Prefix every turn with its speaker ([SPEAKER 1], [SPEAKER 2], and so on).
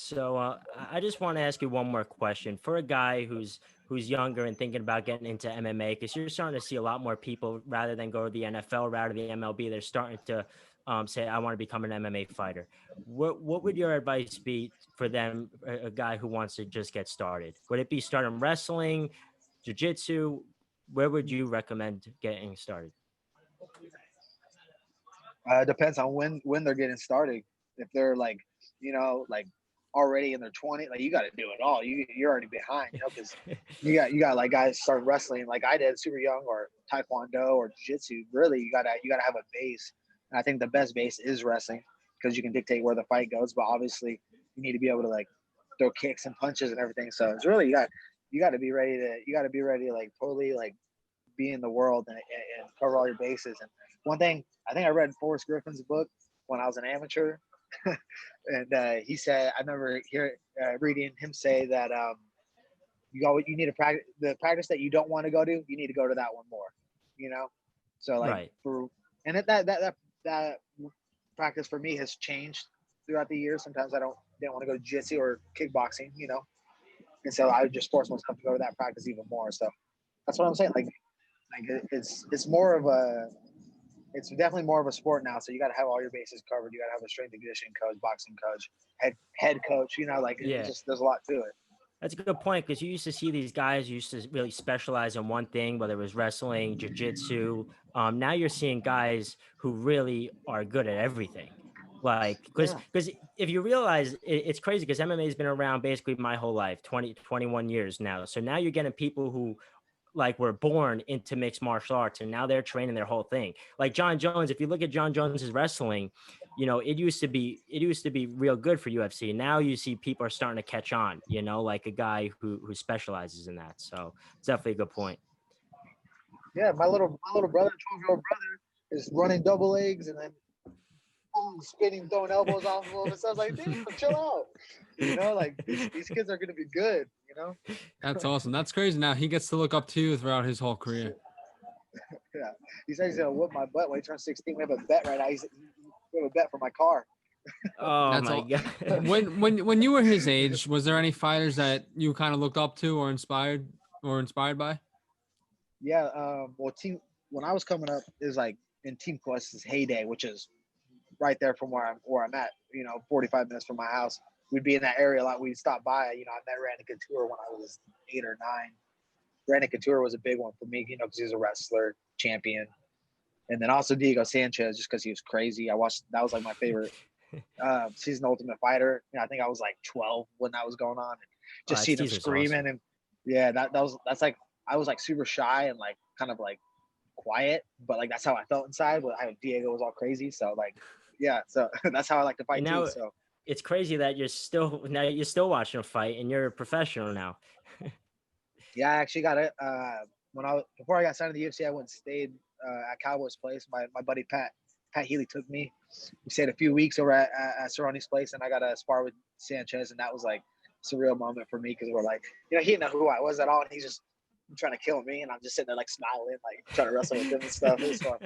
[SPEAKER 1] So I just want to ask you one more question. For a guy who's younger and thinking about getting into MMA, because you're starting to see a lot more people rather than go to the NFL, rather than the MLB, they're starting to say, "I want to become an MMA fighter." What would your advice be for them, a guy who wants to just get started? Would it be starting wrestling, jiu-jitsu? Where would you recommend getting started?
[SPEAKER 2] Depends on when they're getting started. If they're like, like already in their 20s, like you got to do it all. You're already behind, because you got like guys start wrestling like I did, super young, or taekwondo or jiu-jitsu. Really, you gotta have a base, and I think the best base is wrestling because you can dictate where the fight goes. But obviously, you need to be able to like throw kicks and punches and everything. So it's really you got to be ready to like totally like be in the world and cover all your bases. And one thing I think I read Forrest Griffin's book when I was an amateur, and he said I remember reading him say that you need to practice the practice that you don't want to go to. You need to go to that one more, you know. So like
[SPEAKER 1] Right.
[SPEAKER 2] for and that practice for me has changed throughout the years. Sometimes I didn't want to go to jiu-jitsu or kickboxing, and so I would just force myself to go to that practice even more. So that's what I'm saying. Like it's more of a it's definitely more of a sport now. So you got to have all your bases covered. You got to have a strength and conditioning coach, boxing coach, head coach. Like it's
[SPEAKER 1] Yeah.
[SPEAKER 2] just there's a lot to it.
[SPEAKER 1] That's a good point because you used to see these guys who used to really specialize in one thing, whether it was wrestling, jujitsu. Now you're seeing guys who really are good at everything. Like,
[SPEAKER 2] Yeah,
[SPEAKER 1] because if you realize it's crazy because MMA has been around basically my whole life, 20 to 21 years now. So now you're getting people who like were born into mixed martial arts and now they're training their whole thing. Like John Jones, if you look at John Jones's wrestling, it used to be real good for UFC. Now you see people are starting to catch on, like a guy who specializes in that. So it's definitely a good point.
[SPEAKER 2] yeah. My little brother, 12-year-old brother, is running double legs and then boom, spinning, throwing elbows off of him. And so I was like, damn, chill out. Like these kids are gonna be good.
[SPEAKER 3] That's awesome. That's crazy. Now he gets to look up to you throughout his whole career.
[SPEAKER 2] Yeah. He said he's gonna whip my butt when he turns 16. We have a bet right now. We have a bet for my car.
[SPEAKER 1] Oh
[SPEAKER 3] That's
[SPEAKER 1] my
[SPEAKER 3] all.
[SPEAKER 1] god.
[SPEAKER 3] When you were his age, was there any fighters that you kind of looked up to or inspired by?
[SPEAKER 2] Yeah. Well, team when I was coming up is like in Team Quest's heyday, which is right there from where I'm at. 45 minutes from my house. We'd be in that area a lot. We'd stop by. I met Randy Couture when I was 8 or 9. Randy Couture was a big one for me, because he was a wrestler, champion, and then also Diego Sanchez, just because he was crazy. I watched that was like my favorite season Ultimate Fighter. I think I was like 12 when that was going on, and
[SPEAKER 1] Oh,
[SPEAKER 2] just
[SPEAKER 1] that
[SPEAKER 2] seeing him
[SPEAKER 1] season's awesome.
[SPEAKER 2] screaming and yeah, that's like I was like super shy and like kind of like quiet, but like that's how I felt inside. But Diego was all crazy, so like yeah, so that's how I like to
[SPEAKER 1] And
[SPEAKER 2] fight too.
[SPEAKER 1] now
[SPEAKER 2] So
[SPEAKER 1] it's crazy that you're still watching a fight and you're a professional now.
[SPEAKER 2] yeah, I actually got it. Before I got signed to the UFC, I went and stayed at Cowboys Place. My buddy Pat Healy took me. We stayed a few weeks over at Cerrone's place, and I got a spar with Sanchez, and that was like a surreal moment for me because we're like, he didn't know who I was at all, and he's just trying to kill me, and I'm just sitting there like smiling, like trying to wrestle with him and stuff. It was fun.